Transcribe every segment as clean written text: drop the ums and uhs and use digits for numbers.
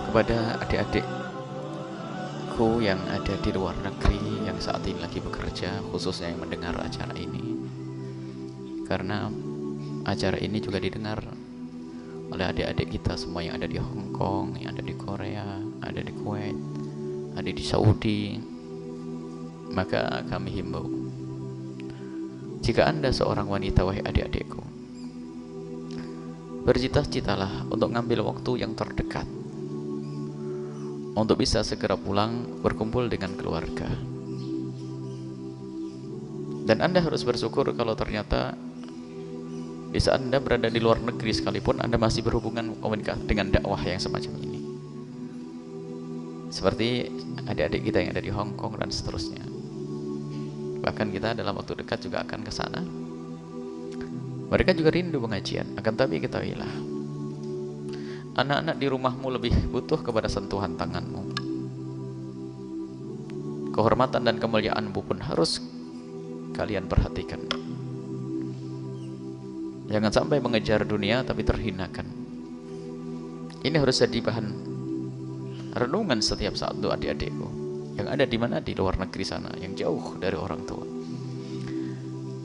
kepada adik-adikku yang ada di luar negeri yang saat ini lagi bekerja, khususnya yang mendengar acara ini, karena acara ini juga didengar oleh adik-adik kita semua yang ada di Hong Kong, yang ada di Korea, ada di Kuwait, ada di Saudi. Maka kami himbau, jika Anda seorang wanita, wahai adik-adikku, bercita-citalah untuk ngambil waktu yang terdekat untuk bisa segera pulang berkumpul dengan keluarga. Dan Anda harus bersyukur kalau ternyata di saat Anda berada di luar negeri sekalipun Anda masih berhubungan komunikasi dengan dakwah yang semacam ini. Seperti adik-adik kita yang ada di Hong Kong dan seterusnya. Bahkan kita dalam waktu dekat juga akan ke sana. Mereka juga rindu pengajian. Akan tapi ketahuilah, anak-anak di rumahmu lebih butuh kepada sentuhan tanganmu. Kehormatan dan kemuliaanmu pun harus kalian perhatikan. Jangan sampai mengejar dunia tapi terhinakan. Ini harus jadi bahan renungan setiap saat untuk adik-adikku yang ada di mana, di luar negeri sana, yang jauh dari orang tua.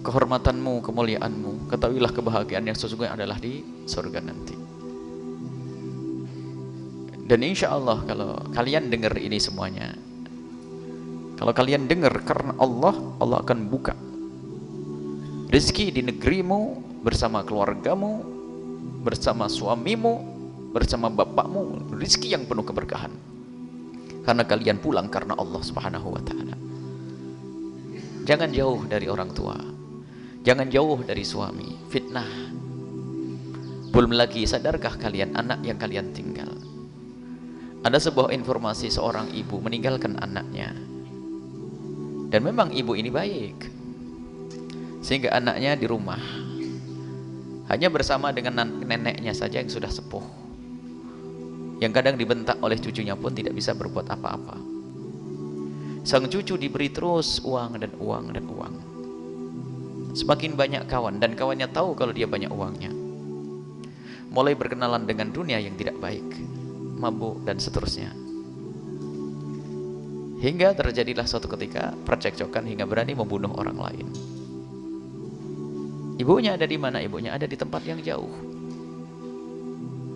Kehormatanmu, kemuliaanmu, ketahuilah kebahagiaan yang sesungguhnya adalah di surga nanti. Dan insya Allah kalau kalian dengar ini semuanya, kalau kalian dengar karena Allah, Allah akan buka rezeki di negerimu, bersama keluargamu, bersama suamimu, bersama bapakmu, rezeki yang penuh keberkahan. Karena kalian pulang karena Allah Subhanahu wa ta'ala. Jangan jauh dari orang tua, jangan jauh dari suami, fitnah. Belum lagi, sadarkah kalian anak yang kalian tinggal? Ada sebuah informasi seorang ibu meninggalkan anaknya, dan memang ibu ini baik, sehingga anaknya di rumah hanya bersama dengan neneknya saja yang sudah sepuh, yang kadang dibentak oleh cucunya pun tidak bisa berbuat apa-apa. Sang cucu diberi terus uang dan uang dan uang. Semakin banyak kawan, dan kawannya tahu kalau dia banyak uangnya. Mulai berkenalan dengan dunia yang tidak baik, mabuk dan seterusnya. Hingga terjadilah suatu ketika percekcokan hingga berani membunuh orang lain. Ibunya ada di mana? Ibunya ada di tempat yang jauh.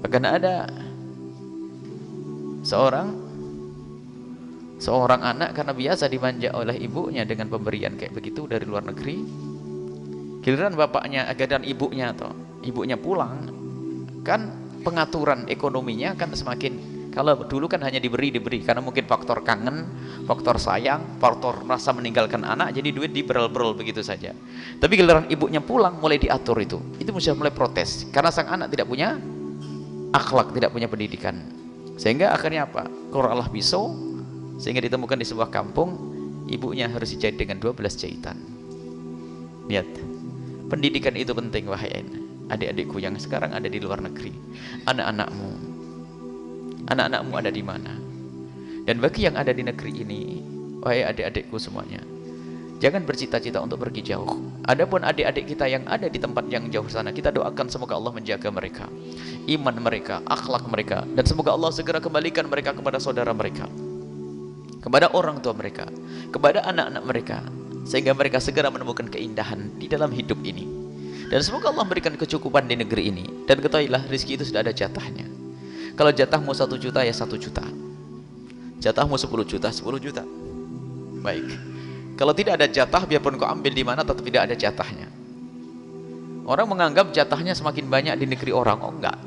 Bahkan ada seorang anak karena biasa dimanja oleh ibunya dengan pemberian kayak begitu dari luar negeri. Giliran bapaknya, giliran ibunya pulang, kan pengaturan ekonominya kan semakin, kalau dulu kan hanya diberi karena mungkin faktor kangen, faktor sayang, faktor merasa meninggalkan anak, jadi duit diberel-berel begitu saja. Tapi giliran ibunya pulang mulai diatur itu sudah mulai protes karena sang anak tidak punya akhlak, tidak punya pendidikan. Sehingga akhirnya apa? Keluar Allah pisau, sehingga ditemukan di sebuah kampung ibunya harus dijahit dengan 12 jahitan. Lihat, pendidikan itu penting wahai adik-adikku yang sekarang ada di luar negeri. Anak-anakmu ada di mana? Dan bagi yang ada di negeri ini, wahai adik-adikku semuanya, jangan bercita-cita untuk pergi jauh. Adapun adik-adik kita yang ada di tempat yang jauh sana, kita doakan semoga Allah menjaga mereka, iman mereka, akhlak mereka, dan semoga Allah segera kembalikan mereka kepada saudara mereka, kepada orang tua mereka, kepada anak-anak mereka, sehingga mereka segera menemukan keindahan di dalam hidup ini. Dan semoga Allah memberikan kecukupan di negeri ini. Dan ketahuilah, rezeki itu sudah ada jatahnya. Kalau jatahmu 1 juta ya 1 juta, jatahmu 10 juta 10 juta. Baik. Kalau tidak ada jatah, biarpun kau ambil di mana tetap tidak ada jatahnya. Orang menganggap jatahnya semakin banyak di negeri orang. Oh enggak.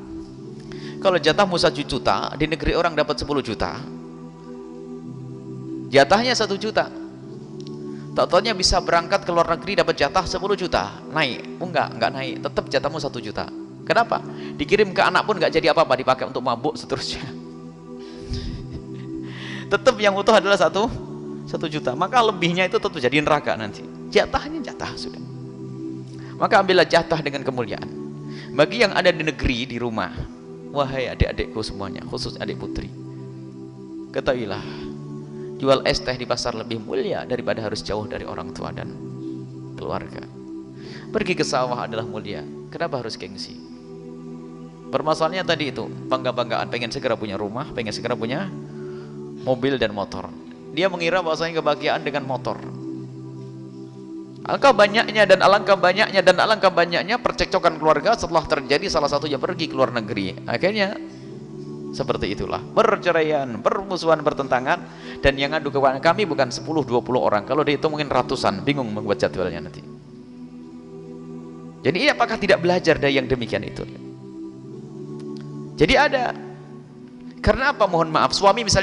Kalau jatahmu 1 juta, di negeri orang dapat 10 juta, jatahnya 1 juta. Tak-taunya bisa berangkat ke luar negeri dapat jatah 10 juta. Naik? Oh enggak naik. Tetap jatahmu 1 juta. Kenapa? Dikirim ke anak pun enggak jadi apa-apa, dipakai untuk mabuk seterusnya. Tetap yang utuh adalah 1 juta. Maka lebihnya itu tetap jadi neraka nanti. Jatahnya jatah sudah. Maka ambillah jatah dengan kemuliaan. Bagi yang ada di negeri, di rumah, wahai adik-adikku semuanya, khusus adik putri, ketahuilah, jual es teh di pasar lebih mulia daripada harus jauh dari orang tua dan keluarga. Pergi ke sawah adalah mulia. Kenapa harus gengsi? Permasalahannya tadi itu, bangga-banggaan, pengen segera punya rumah, pengen segera punya mobil dan motor. Dia mengira bahwasanya kebahagiaan dengan motor. Alangkah banyaknya dan alangkah banyaknya dan alangkah banyaknya percekcokan keluarga setelah terjadi salah satunya pergi ke luar negeri. Akhirnya seperti itulah, perceraian, permusuhan, pertentangan, dan yang ngadu kepada kami bukan 10-20 orang, kalau dihitung mungkin ratusan, bingung membuat jadwalnya nanti. Jadi apakah tidak belajar dari yang demikian itu? Jadi ada, karena apa? Mohon maaf, suami misalnya